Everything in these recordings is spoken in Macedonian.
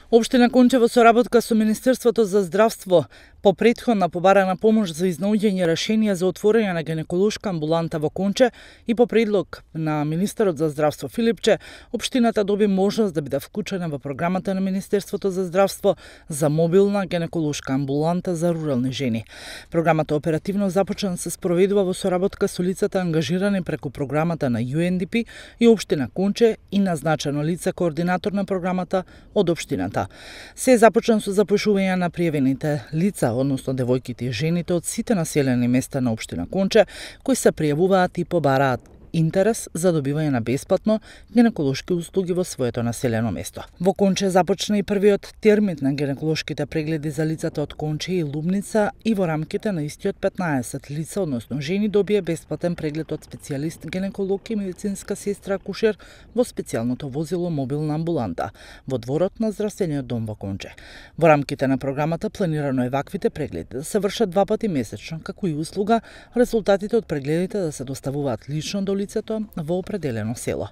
Општина Конче во соработка со Министерството за здравство по претходна побарана помош за изнаоѓање решенија за отворање на гинеколошка амбуланта во Конче и по предлог на министерот за здравство Филипче, општината доби можност да биде вклучена во програмата на Министерството за здравство за мобилна гинеколошка амбуланта за рурални жени. Програмата оперативно започна да се спроведува во соработка со лицата ангажирани преку програмата на UNDP и општина Конче и назначено лице координатор на програмата од општината. Се започна со запишување на пријавените лица, односно девојките и жените од сите населени места на општина Конче, кои се пријавуваат и побараат интерес за добивање на бесплатно гинеколошки услуги во своето населено место. Во Конче започна и првиот термин на гинеколошките прегледи за лицата од Конче и Лубница и во рамките на истиот 15 лица, односно жени, добие бесплатен преглед од специјалист гинеколог и медицинска сестра акушер во специјалното возило мобилна амбуланта во дворот на здравствениот дом во Конче. Во рамките на програмата планирано е ваквите прегледи да се вршат 2 пати месечно, како и услуга резултатите од прегледите да се доставуваат лично до лицето во определено село.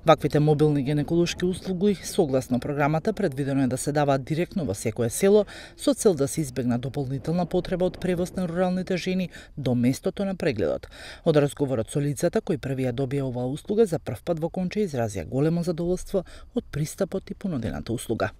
Ваквите мобилни гинеколошки услуги согласно програмата предвидено е да се даваат директно во секое село со цел да се избегна дополнителна потреба од превоз на руралните жени до местото на прегледот. Од разговорот со лицата кои први ја добија оваа услуга за прв пат во Конче изразија големо задоволство од пристапот и понудената услуга.